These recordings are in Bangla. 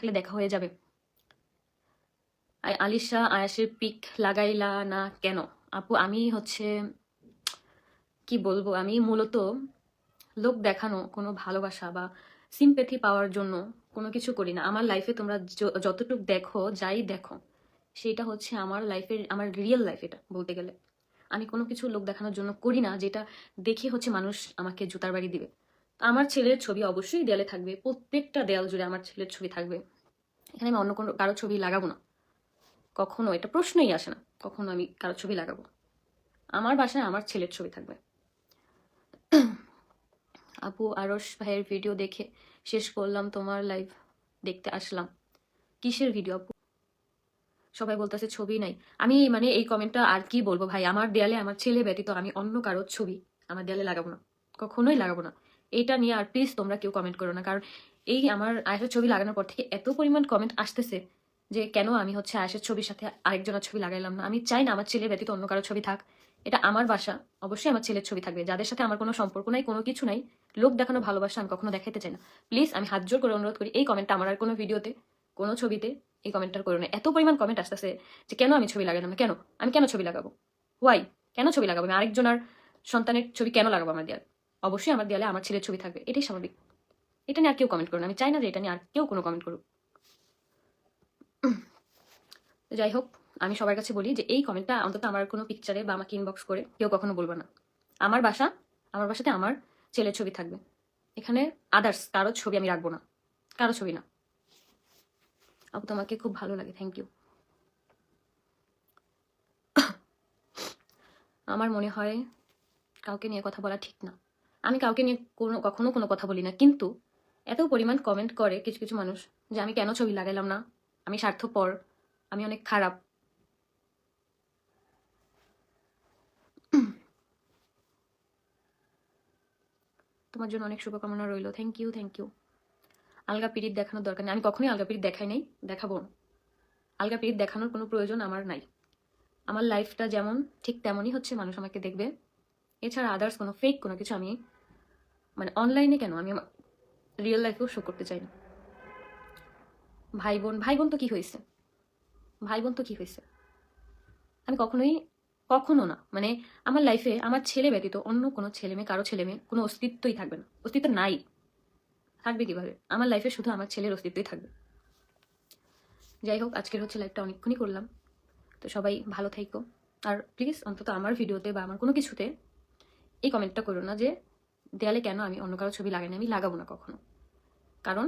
থাকলে দেখা হয়ে যাবে। আলিশা আয়াসের পিক লাগাইলা না কেন? আপু আমি কি বলবো, আমি মূলত লোক দেখানো কোনো ভালোবাসা বা সিম্প্যাথি পাওয়ার জন্য কোনো কিছু করি না। আমার লাইফে তোমরা যতটুকু দেখো, যাই দেখো, সেটা হচ্ছে আমার লাইফের, আমার রিয়েল লাইফ। এটা বলতে গেলে আমি কোনো কিছু লোক দেখানোর জন্য করি না, যেটা দেখে মানুষ আমাকে জুতার বাড়ি দিবে। আমার ছেলের ছবি অবশ্যই দেয়ালে থাকবে, প্রত্যেকটা দেয়াল জুড়ে আমার ছেলের ছবি থাকবে। এখানে আমি অন্য কোনো কারো ছবি লাগাবো না, কখনো, এটা প্রশ্নই আসে না কখনো আমি কারো ছবি লাগাবো। আমার বাসায় আমার ছেলের ছবি থাকবে। আপু আরশ ভাইয়ের ভিডিও দেখে শেষ করলাম, তোমার লাইভ দেখতে আসলাম। কিসের ভিডিও আপু? সবাই বলতেছে ছবি নাই। আমি এই কমেন্টটা আর কি বলবো ভাই, আমার দেয়ালে আমার ছেলে ব্যতীত আমি অন্য কারোর ছবি আমার দেয়ালে লাগাবো না, কখনোই লাগাবো না। এটা নিয়ে আর প্লিজ তোমরা কেউ কমেন্ট করো না, কারণ এই আমার আয়েশের ছবি লাগানোর পর থেকে এত পরিমাণ কমেন্ট আসতেছে যে কেন আমি আয়েশের ছবির সাথে আরেকজনের ছবি লাগাইলাম না। আমি চাই না আমার ছেলে ব্যতীত অন্য কারোর ছবি থাক। এটা আমার বাসা, অবশ্যই আমার ছেলের ছবি থাকবে। যাদের সাথে আমার কোনো সম্পর্ক নাই, কোনো কিছু নাই, লোক দেখানো ভালোবাসা আমি কখনো দেখাইতে চাই না। প্লিজ আমি হাত জোর করে অনুরোধ করি, এই কমেন্টটা আমার আর কোনো ভিডিওতে, কোনো ছবিতে এই কমেন্টটা করো না। এত পরিমাণ কমেন্ট আসতেছে যে কেন আমি ছবি লাগালাম না, কেন আমি কেন ছবি লাগাবো, ওয়াই, কেন ছবি লাগাবো আমি আরেকজনের সন্তানের ছবি কেন লাগাবো আমার দেয়ালে? অবশ্যই আমার দেয়ালে আমার ছেলের ছবি থাকবে, এটাই স্বাভাবিক। এটা নিয়ে আর কেউ কমেন্ট করুন, আমি চাই না যে এটা নিয়ে আর কেউ কোনো কমেন্ট করুক। যাই হোক, আমি সবার কাছে বলি যে এই কমেন্টটা অন্তত আমার কোনো পিকচারে বা আমাকে ইনবক্স করে কেউ কখনো বলবো না। আমার বাসাতে আমার ছেলের ছবি থাকবে, এখানে আদার্স কারো ছবি আমি রাখবো না, কারো ছবি না। আপু তোমাকে খুব ভালো লাগে, থ্যাংক ইউ। আমার মনে হয় কাউকে নিয়ে কথা বলা ঠিক না। আমি কাউকে নিয়ে কখনো কোনো কথা বলি না, কিন্তু এত পরিমাণ কমেন্ট করে কিছু কিছু মানুষ যে আমি কেন ছবি লাগাইলাম না, আমি স্বার্থপর, আমি অনেক খারাপ। তোমার জন্য অনেক শুভকামনা রইল, থ্যাংক ইউ, থ্যাংক ইউ। আলগা পিরিত দেখানোর দরকার নেই, আমি কখনোই আলগা পিরিত দেখাই নাই, দেখাবো না। আলগা পিরিত দেখানোর কোনো প্রয়োজন আমার নাই। আমার লাইফটা যেমন ঠিক তেমনই মানুষ আমাকে দেখবে। এছাড়া আদার্স কোনো ফেক কোনো কিছু আমি অনলাইনে কেন, আমি আমার রিয়েল লাইফেও শো করতে চাই না। ভাই বোন তো কি হয়েছে, আমি কখনো না, আমার লাইফে আমার ছেলে ব্যতীত অন্য কোনো ছেলে মেয়ে, কারো ছেলে মেয়ে কোনো অস্তিত্বই থাকবে না, অস্তিত্ব নাই। থাকবে কিভাবে? আমার লাইফে শুধু আমার ছেলের অস্তিত্বই থাকবে। যাই হোক, আজকের লাইফটা অনেকক্ষণই করলাম, তো সবাই ভালো থাইকো। আর প্লিজ অন্তত আমার ভিডিওতে বা আমার কোনো কিছুতে এই কমেন্টটা করো না যে দেয়ালে কেন আমি অন্য কারো ছবি লাগাই না, আমি লাগাবো না কখনো। কারণ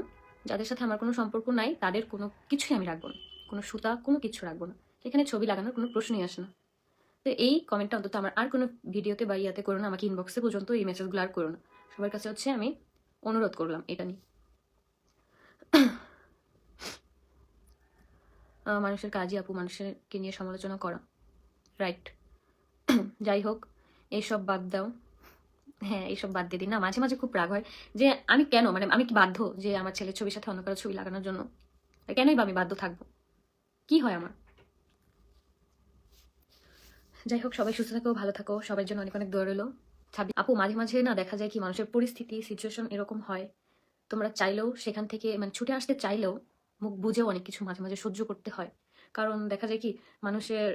যাদের সাথে আমার কোনো সম্পর্ক নাই তাদের কোনো কিছুই আমি রাখবো না, কোনো সুতা কোনো কিছু রাখবো না, সেখানে ছবি লাগানোর কোনো প্রশ্নই আসে না। তো এই কমেন্টটা অন্তত আমার আর কোনো ভিডিওতে বা ইয়াতে করো না, আমাকে ইনবক্সে পর্যন্ত এই মেসেজগুলো আর করো না। সবার কাছে আমি অনুরোধ করলাম এটা নিয়ে। মানুষের কাজই আপু মানুষকে নিয়ে সমালোচনা করা, রাইট। যাই হোক, এইসব বাদ দাও। হ্যাঁ, এইসব বাদ দিয়ে দিন না। মাঝে মাঝে খুব রাগ হয় যে আমি কেন, আমি কি বাধ্য যে আমার ছেলের ছবির সাথে অন্য কারো ছবি লাগানোর জন্য? কেনই বা আমি বাধ্য থাকবো? কি হয় আমার? যাই হোক, সবাই সুস্থ থাকো, ভালো থাকো, সবার জন্য অনেক অনেক দোয়া রইলো। আপু মাঝে মাঝে না দেখা যায় কি মানুষের পরিস্থিতি সিচুয়েশন এরকম হয়, তোমরা চাইলেও সেখান থেকে ছুটে আসতে চাইলেও মুখ বুঝেও অনেক কিছু মাঝে মাঝে সহ্য করতে হয়। কারণ দেখা যায় কি মানুষের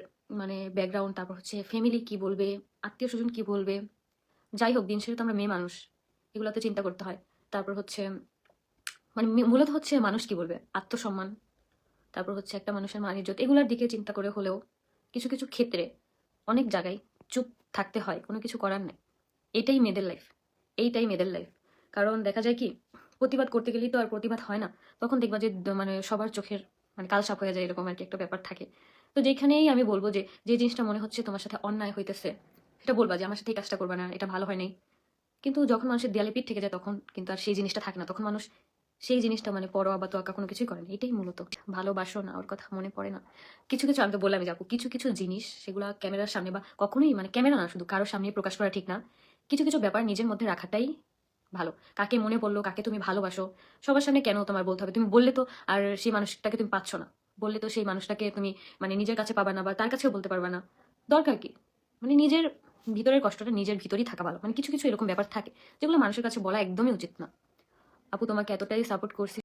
ব্যাকগ্রাউন্ড, তারপর ফ্যামিলি কি বলবে, আত্মীয় স্বজন কি বলবে। যাই হোক, দিন শেষে তো আমরা মেয়ে মানুষ, এগুলো তো চিন্তা করতে হয়। তারপর মূলত মানুষ কি বলবে, আত্মসম্মান, তারপর একটা মানুষের মান ইজ্জত, এগুলোর দিকে চিন্তা করে হলেও কিছু কিছু ক্ষেত্রে অনেক জায়গায় চুপ থাকতে হয়, কোনো কিছু করার নেই। এইটাই মেয়েদের লাইফ। কারণ দেখা যায় কি প্রতিবাদ করতে গেলেই তো আর প্রতিবাদ হয় না, তখন দেখবা যে সবার চোখের কালসাপ হয়ে যায়, এরকম আর কি একটা ব্যাপার থাকে। তো যেখানেই আমি বলবো যে যে জিনিসটা মনে হচ্ছে তোমার সাথে অন্যায় হইতেছে, সেটা বলবা যে আমার সাথে এই কাজটা করবা না, এটা ভালো হয় নাই। কিন্তু যখন মানুষের দেয়ালে পিঠ থেকে যায় তখন কিন্তু আর সেই জিনিসটা থাকে না, তখন মানুষ সেই জিনিসটা পরোয়া বা তোয়াক্কা কোনো কিছুই করে না। এটাই মূলত ভালোবাসো না, ওর কথা মনে পড়ে না। কিছু কিছু আমি তো বললাম যাবো, কিছু কিছু জিনিস সেগুলো ক্যামেরার সামনে বা কখনোই ক্যামেরা না, শুধু কারোর সামনে প্রকাশ করা ঠিক না। কিছু কিছু ব্যাপার নিজের মধ্যে রাখাটাই ভালো। কাকে মনে পড়লো, কাকে তুমি ভালোবাসো, সবার সামনে কেন তোমার বলতে হবে? তুমি বললে তো আর সেই মানুষটাকে তুমি পাচ্ছ না, বললে তো সেই মানুষটাকে তুমি নিজের কাছে পাবা না বা তার কাছেও বলতে পারবা না। দরকার কি? নিজের ভিতরের কষ্টটা নিজের ভিতরেই থাকা ভালো। কিছু কিছু এরকম ব্যাপার থাকে যেগুলো মানুষের কাছে বলা একদমই উচিত না। আপু তোমাকে এতটাই সাপোর্ট করছি।